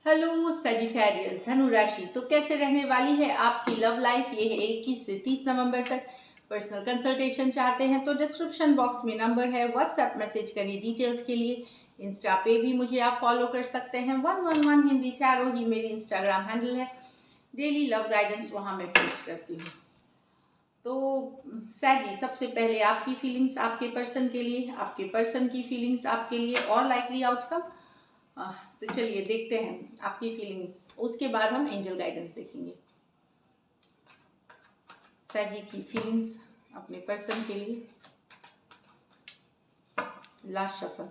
Hello Sagittarius धनु राशि, तो कैसे रहने वाली है आपकी लव लाइफ। ये है 21 से 30 नवंबर तक। पर्सनल कंसल्टेशन चाहते हैं तो डिस्क्रिप्शन बॉक्स में नंबर है, व्हाट्सएप मैसेज करिए डिटेल्स के लिए। इंस्टा पे भी मुझे आप फॉलो कर सकते हैं, 111 हिंदी टैरो ही मेरी इंस्टाग्राम हैंडल है। डेली लव गाइडेंस वहाँ मैं पोस्ट करती हूँ। तो सैजी, सबसे पहले आपकी फीलिंग्स आपके पर्सन के लिए, आपके पर्सन की फीलिंग्स आपके लिए और लाइकली आउटकम। तो चलिए देखते हैं आपकी फीलिंग्स, उसके बाद हम एंजल गाइडेंस देखेंगे। सैजी की फीलिंग्स अपने पर्सन के लिए। Last shuffle.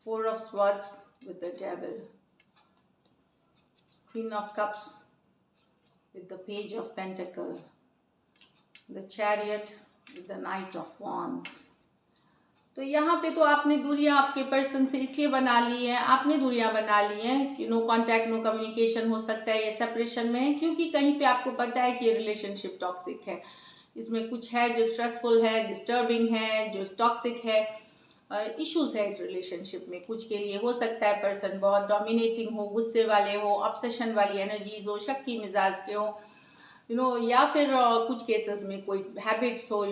Four of Swords with the Devil. Queen of Cups with the Page of Pentacle. The Chariot with the Knight of Wands. तो यहाँ पे तो आपने दूरियां आपके पर्सन से इसलिए बना ली हैं, आपने दूरियां बना ली हैं कि नो कांटेक्ट नो कम्युनिकेशन हो सकता है, ये सेपरेशन में है, क्योंकि कहीं पे आपको पता है कि ये रिलेशनशिप टॉक्सिक है। इसमें कुछ है जो स्ट्रेसफुल है, डिस्टर्बिंग है, जो टॉक्सिक है, इश्यूज है इस रिलेशनशिप में। कुछ के लिए हो सकता है पर्सन बहुत डोमिनेटिंग हो, गुस्से वाले हो, ऑब्सेशन वाली एनर्जीज हो, शक्की मिजाज के हो, या फिर कुछ केसेस में कोई हैबिट्स हो,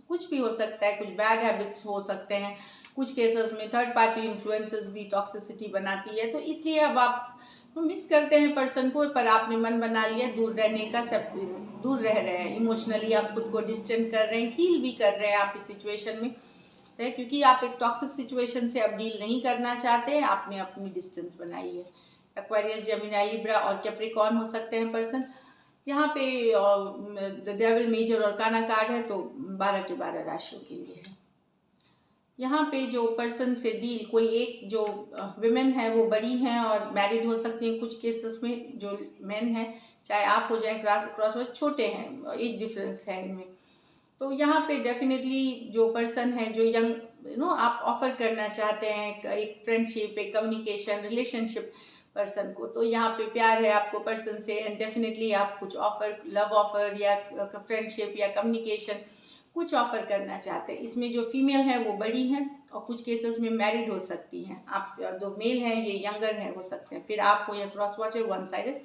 कुछ भी हो सकता है, कुछ बैड हैबिट्स हो सकते हैं। कुछ केसेस में थर्ड पार्टी इन्फ्लुएंसेस भी टॉक्सिसिटी बनाती है। तो इसलिए अब आप मिस करते हैं पर्सन को, पर आपने मन बना लिया दूर रहने का। सब दूर रह रहे हैं, इमोशनली आप खुद को डिस्टेंट कर रहे हैं, हील भी कर रहे हैं आप इस सिचुएशन में है, क्योंकि आप एक टॉक्सिक सिचुएशन से अब डील नहीं करना चाहते। आपने अपनी डिस्टेंस बनाई है। एक्वेरियस, जेमिनी, लिब्रा और कैप्रिकॉर्न हो सकते हैं पर्सन। यहाँ पे द डेविल मेजर और काना कार्ड है, तो 12 के 12 राशियों के लिए है। यहाँ पे जो पर्सन से डील, कोई एक जो विमेन है वो बड़ी हैं और मैरिड हो सकती हैं। कुछ केसेस में जो मेन है, चाहे आप हो जाए क्रॉस, छोटे हैं, एज डिफरेंस है इनमें। तो यहाँ पे डेफिनेटली जो पर्सन है, जो यंग आप ऑफर करना चाहते हैं एक फ्रेंडशिप, एक कम्युनिकेशन, रिलेशनशिप पर्सन को, तो यहाँ पे प्यार है आपको पर्सन से, एंड डेफिनेटली आप कुछ ऑफर, लव ऑफर या फ्रेंडशिप या कम्युनिकेशन कुछ ऑफर करना चाहते हैं। इसमें जो फीमेल है वो बड़ी हैं और कुछ केसेस में मैरिड हो सकती हैं। आप जो मेल हैं ये यंगर है हो सकते हैं, फिर आप हो या क्रॉस वॉचर, वन साइडेड।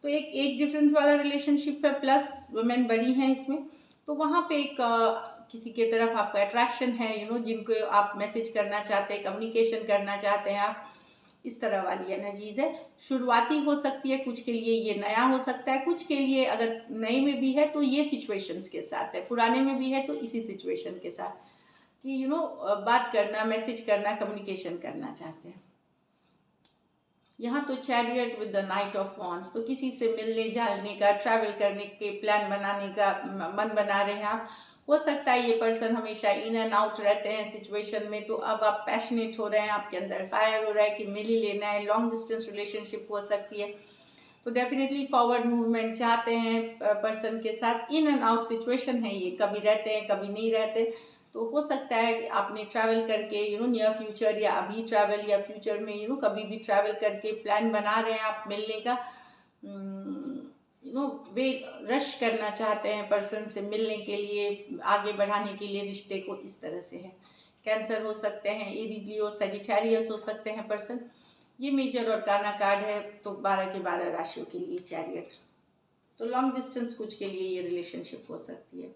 तो एक एज डिफरेंस वाला रिलेशनशिप है, प्लस वुमेन बड़ी हैं इसमें। तो वहाँ पे एक किसी के तरफ आपका अट्रैक्शन है, जिनको आप मैसेज करना चाहते हैं, कम्युनिकेशन करना चाहते हैं आप, इस तरह वाली एनर्जीज है। शुरुआती हो सकती है, कुछ के लिए ये नया हो सकता है, कुछ के लिए अगर नए में भी है तो ये सिचुएशंस के साथ है, पुराने में भी है तो इसी सिचुएशन के साथ कि बात करना, मैसेज करना, कम्युनिकेशन करना चाहते हैं। यहाँ तो chariot with the night of wands, तो किसी से मिलने जाने का, ट्रैवल करने के प्लान बनाने का मन बना रहे हैं आप। हो सकता है ये पर्सन हमेशा इन एंड आउट रहते हैं सिचुएशन में, तो अब आप पैशनेट हो रहे हैं, आपके अंदर फायर हो रहा है कि मिल ही लेना है। लॉन्ग डिस्टेंस रिलेशनशिप हो सकती है, तो डेफिनेटली फॉरवर्ड मूवमेंट चाहते हैं पर्सन के साथ। इन एंड आउट सिचुएशन है ये, कभी रहते हैं कभी नहीं रहते। तो हो सकता है कि आपने ट्रैवल करके नियर फ्यूचर, या अभी ट्रैवल, या फ्यूचर में कभी भी ट्रैवल करके प्लान बना रहे हैं आप मिलने का। वे रश करना चाहते हैं पर्सन से मिलने के लिए, आगे बढ़ाने के लिए रिश्ते को, इस तरह से है। कैंसर हो सकते हैं, एरीज, लियो, सजिटेरियस हो सकते हैं पर्सन। ये मेजर और काना कार्ड है, तो 12 के 12 राशियों के लिए चैरियट। तो लॉन्ग डिस्टेंस कुछ के लिए ये रिलेशनशिप हो सकती है।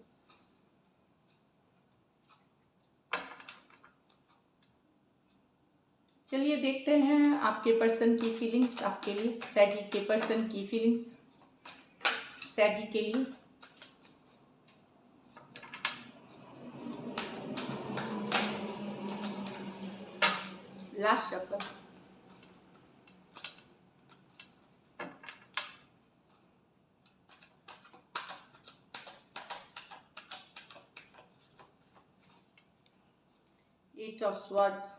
चलिए देखते हैं आपके पर्सन की फीलिंग्स आपके लिए, सैजी के पर्सन की फीलिंग्स सैजी के लिए। Last shuffle. Eight of swords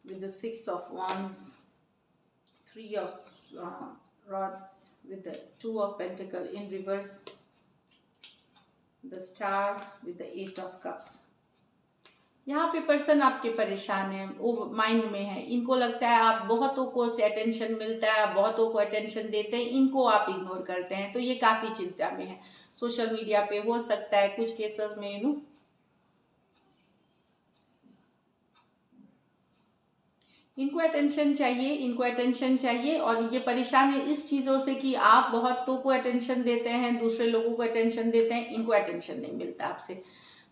with the six of wands, three of rods with the two of pentacle in reverse, the star with the eight of cups. यहाँ पे पर्सन आपके परेशान है, वो माइंड में है, इनको लगता है आप बहुतों को से अटेंशन मिलता है, आप बहुतों को अटेंशन देते हैं, इनको आप इग्नोर करते हैं, तो ये काफ़ी चिंता में है। सोशल मीडिया पे हो सकता है कुछ केसेस में इनको अटेंशन चाहिए, इनको अटेंशन चाहिए, और ये परेशान है इस चीज़ों से कि आप बहुतों को अटेंशन देते हैं, दूसरे लोगों को अटेंशन देते हैं, इनको अटेंशन नहीं मिलता आपसे,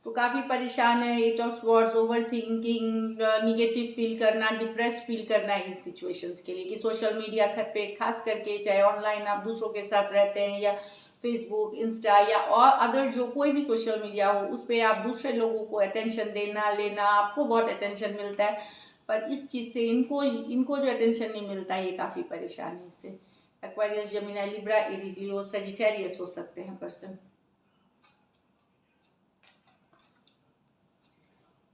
तो काफ़ी परेशान है। 8 of swords, over thinking, negative feel करना, डिप्रेस्ड फील करना इस सिचुएशंस के लिए कि सोशल मीडिया पे खास करके, चाहे ऑनलाइन आप दूसरों के साथ रहते हैं या फेसबुक, इंस्टा या और अदर जो कोई भी सोशल मीडिया हो, उस पर आप दूसरे लोगों को अटेंशन देना लेना, आपको बहुत अटेंशन मिलता है, पर इस चीज़ से इनको इनको जो अटेंशन नहीं मिलता है, ये काफ़ी परेशान है इससे। एक्वेरियस, जेमिनी, लिब्रा, एरीज, लियो, सजिटेरियस हो सकते हैं पर्सन।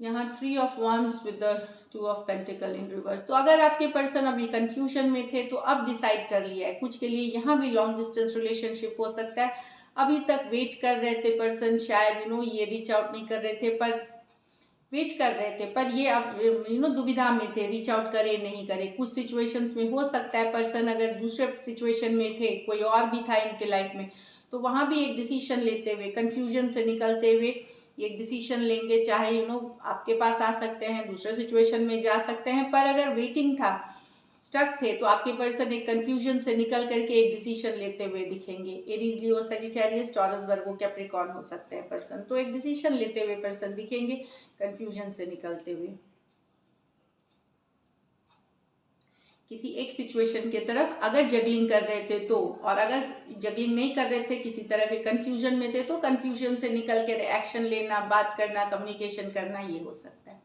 यहाँ 3 of wands with the 2 of pentacle in reverse. तो अगर आपके पर्सन अभी कंफ्यूजन में थे तो अब डिसाइड कर लिया है कुछ के लिए। यहाँ भी लॉन्ग डिस्टेंस रिलेशनशिप हो सकता है, अभी तक वेट कर रहे थे पर्सन, शायद ये रीच आउट नहीं कर रहे थे, पर वेट कर रहे थे, पर ये अब दुविधा में थे, रीच आउट करे नहीं करे। कुछ सिचुएशंस में हो सकता है पर्सन अगर दूसरे सिचुएशन में थे, कोई और भी था इनके लाइफ में, तो वहाँ भी एक डिसीजन लेते हुए, कन्फ्यूजन से निकलते हुए एक डिसीजन लेंगे, चाहे आपके पास आ सकते हैं, दूसरे सिचुएशन में जा सकते हैं, पर अगर वेटिंग था, स्टक थे, तो आपके पर्सन एक कंफ्यूजन से निकल करके एक डिसीजन लेते हुए दिखेंगे। एरीज, लियो, सजिटेरियस, टॉरस, वर्गो, कैप्रिकॉर्न हो सकते हैं पर्सन, तो एक डिसीजन लेते हुए पर्सन दिखेंगे, कंफ्यूजन से निकलते हुए किसी एक सिचुएशन की तरफ अगर जगलिंग कर रहे थे तो, और अगर जगलिंग नहीं कर रहे थे, किसी तरह के कंफ्यूजन में थे, तो कंफ्यूजन से निकल के एक्शन लेना, बात करना, कम्युनिकेशन करना, ये हो सकता है।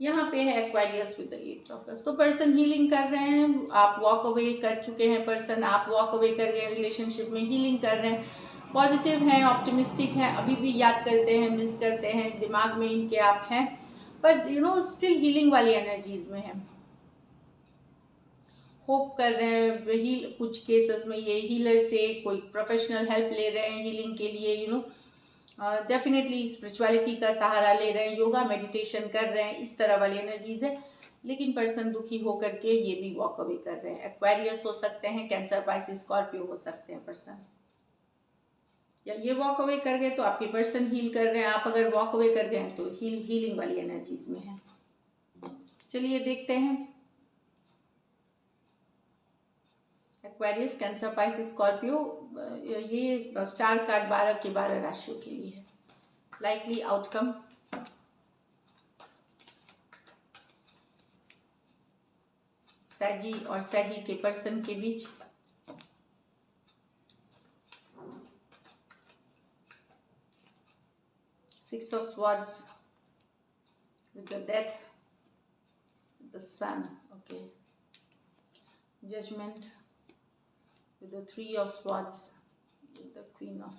यहाँ पे है Aquarius with the 8 of cups. तो पर्सन हीलिंग कर रहे हैं, आप वॉक अवे कर चुके हैं पर्सन, आप वॉक अवे कर गए रिलेशनशिप में, हीलिंग कर रहे हैं, पॉजिटिव हैं, ऑप्टिमिस्टिक हैं, अभी भी याद करते हैं, मिस करते हैं, दिमाग में इनके आप हैं, पर स्टिल हीलिंग वाली एनर्जीज में है, होप कर रहे हैं। वही कुछ केसेस में ये हीलर से कोई प्रोफेशनल हेल्प ले रहे हैं हीलिंग के लिए, डेफिनेटली स्पिरिचुअलिटी का सहारा ले रहे हैं, योगा मेडिटेशन कर रहे हैं, इस तरह वाली एनर्जीज है। लेकिन पर्सन दुखी होकर के ये भी वॉक अवे कर रहे हैं। एक्वेरियस हो सकते हैं, कैंसर, पाइसिस, स्कॉर्पियो हो सकते हैं पर्सन। या ये वॉक अवे कर गए तो आपके पर्सन हील कर रहे हैं, आप अगर वॉक अवे कर गए तो हीलिंग वाली एनर्जीज में है। चलिए देखते हैं एक्वेरियस, कैंसर, पाइसिस, स्कॉर्पियो, ये स्टार कार्ड 12 के 12 राशियों के लिए है। लाइकली आउटकम, सैजी और सैजी के पर्सन के बीच six of swords with the death, the sun, okay, judgement with the 3 of swords, with the queen of,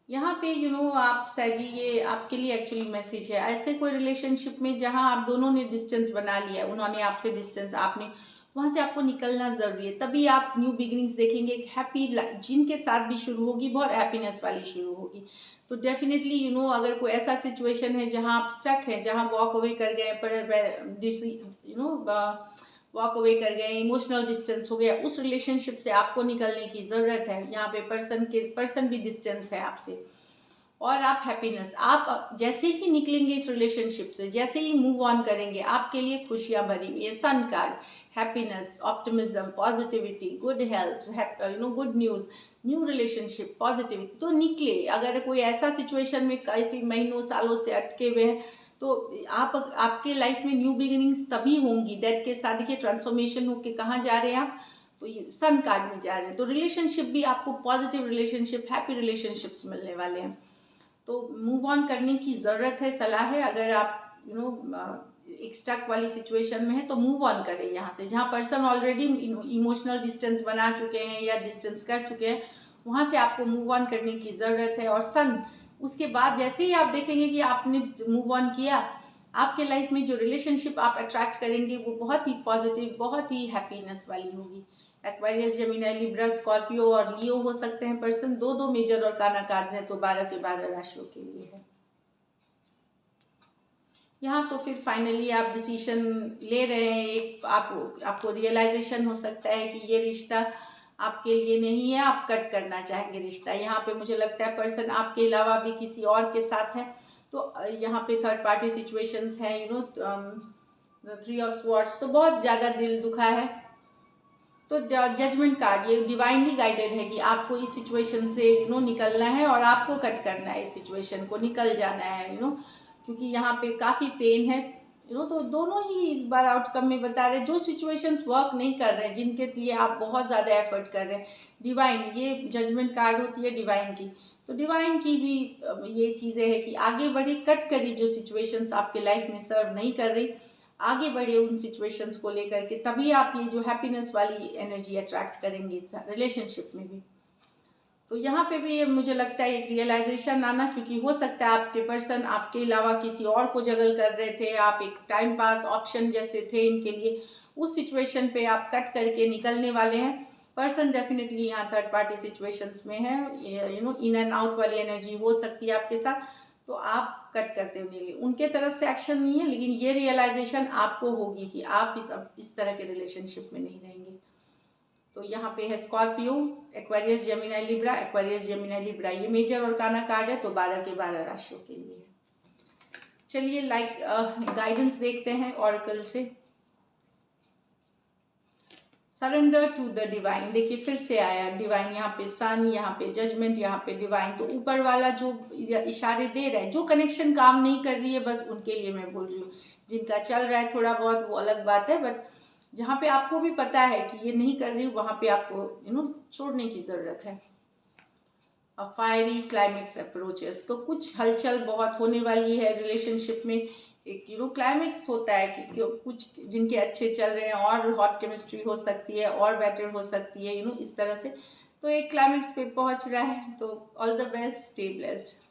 यहाँ पे आप सैजी, ये आपके लिए एक्चुअली मैसेज है। ऐसे कोई रिलेशनशिप में जहाँ आप दोनों ने डिस्टेंस बना लिया, उन्होंने आपसे डिस्टेंस, आपने वहाँ से, आपको निकलना ज़रूरी है, तभी आप न्यू बिगिनिंग्स देखेंगे। एक हैप्पी जिनके साथ भी शुरू होगी, बहुत हैप्पीनेस वाली शुरू होगी। तो डेफिनेटली अगर कोई ऐसा सिचुएशन है जहाँ आप स्टक हैं, जहाँ वॉक अवे कर गए, पर वॉक अवे कर गए, इमोशनल डिस्टेंस हो गया, उस रिलेशनशिप से आपको निकलने की ज़रूरत है। यहाँ पे पर्सन भी डिस्टेंस है आपसे, और आप हैप्पीनेस, आप जैसे ही निकलेंगे इस रिलेशनशिप से, जैसे ही मूव ऑन करेंगे, आपके लिए खुशियाँ भरी हुई है। Sun card, happiness, optimism, positivity, good health, good news, new relationship, positivity, तो निकले। अगर कोई ऐसा सिचुएशन में काफ़ी महीनों सालों से अटके हुए हैं, तो आपके लाइफ में न्यू बिगिनिंग्स तभी होंगी। डेथ के साथ देखिए ट्रांसफॉर्मेशन होके कहाँ जा रहे हैं आप, तो ये सन कार्ड में जा रहे हैं। तो रिलेशनशिप भी आपको पॉजिटिव रिलेशनशिप, हैप्पी रिलेशनशिप्स मिलने वाले हैं। तो मूव ऑन करने की ज़रूरत है, सलाह है। अगर आप एक स्टक वाली सिचुएशन में है तो मूव ऑन करें यहाँ से। जहाँ पर्सन ऑलरेडी इमोशनल डिस्टेंस बना चुके हैं या डिस्टेंस कर चुके हैं, वहाँ से आपको मूव ऑन करने की ज़रूरत है। और सन, उसके बाद जैसे ही आप देखेंगे कि आपने मूव ऑन किया, आपके लाइफ में जो रिलेशनशिप आप अट्रैक्ट करेंगे वो बहुत ही पॉजिटिव, बहुत ही हैप्पीनेस वाली होगी। एक्वेरियस, जेमिनी, लिब्रा, स्कॉर्पियो और लियो हो सकते हैं पर्सन। दो मेजर और काना कार्ड्स हैं, तो 12 के 12 राशियों के लिए है। यहाँ तो फिर फाइनली आप डिसीजन ले रहे हैं, एक आपको रियलाइजेशन हो सकता है कि ये रिश्ता आपके लिए नहीं है, आप कट करना चाहेंगे रिश्ता। यहाँ पे मुझे लगता है पर्सन आपके अलावा भी किसी और के साथ है। तो यहाँ पे थर्ड पार्टी सिचुएशंस है, थ्री ऑफ स्वॉर्ड्स, तो बहुत ज़्यादा दिल दुखा है। तो जजमेंट कार्ड ये डिवाइनली गाइडेड है कि आपको इस सिचुएशन से निकलना है और आपको कट करना है, इस सिचुएशन को निकल जाना है, क्योंकि यहाँ पे काफ़ी पेन है, तो दोनों ही इस बार आउटकम में बता रहे हैं। जो सिचुएशंस वर्क नहीं कर रहे हैं, जिनके लिए आप बहुत ज़्यादा एफर्ट कर रहे हैं, डिवाइन, ये जजमेंट कार्ड होती है डिवाइन की, तो डिवाइन की भी ये चीज़ें हैं कि आगे बढ़े, कट करिए जो सिचुएशंस आपके लाइफ में सर्व नहीं कर रही, आगे बढ़े उन सिचुएशंस को लेकर के, तभी आप ये जो हैप्पीनेस वाली एनर्जी अट्रैक्ट करेंगे रिलेशनशिप में भी। तो यहाँ पे भी मुझे लगता है एक रियलाइजेशन आना, क्योंकि हो सकता है आपके पर्सन आपके अलावा किसी और को जगल कर रहे थे, आप एक टाइम पास ऑप्शन जैसे थे इनके लिए, उस सिचुएशन पे आप कट करके निकलने वाले हैं। पर्सन डेफिनेटली यहाँ थर्ड पार्टी सिचुएशंस में है, इन एंड आउट वाली एनर्जी हो सकती है आपके साथ, तो आप कट करते हुए नहीं, उनके तरफ से एक्शन नहीं है, लेकिन ये रियलाइजेशन आपको होगी कि आप इस तरह के रिलेशनशिप में नहीं रहेंगे। तो यहाँ पे है Scorpio, Aquarius, Gemini, Libra, Aquarius, Gemini, Libra, ये मेजर और काना कार्ड है, तो 12 के 12 राशियों के लिए है। चलिए गाइडेंस देखते हैं ऑरेकल से। सरेंडर टू द डिवाइन, देखिए फिर से आया डिवाइन, यहाँ पे सन, यहाँ पे जजमेंट, यहाँ पे डिवाइन। तो ऊपर वाला जो इशारे दे रहा है, जो कनेक्शन काम नहीं कर रही है, बस उनके लिए मैं बोल रही हूँ। जिनका चल रहा है थोड़ा बहुत वो अलग बात है, बट जहाँ पे आपको भी पता है कि ये नहीं कर रही, वहाँ पे आपको छोड़ने की ज़रूरत है। अ फायरी क्लाइमेक्स अप्रोचेस, तो कुछ हलचल बहुत होने वाली है रिलेशनशिप में। एक क्लाइमेक्स होता है कि कुछ जिनके अच्छे चल रहे हैं और हॉट केमिस्ट्री हो सकती है और बेटर हो सकती है, इस तरह से। तो एक क्लाइमेक्स पे पहुंच रहा है, तो all the best, stay blessed.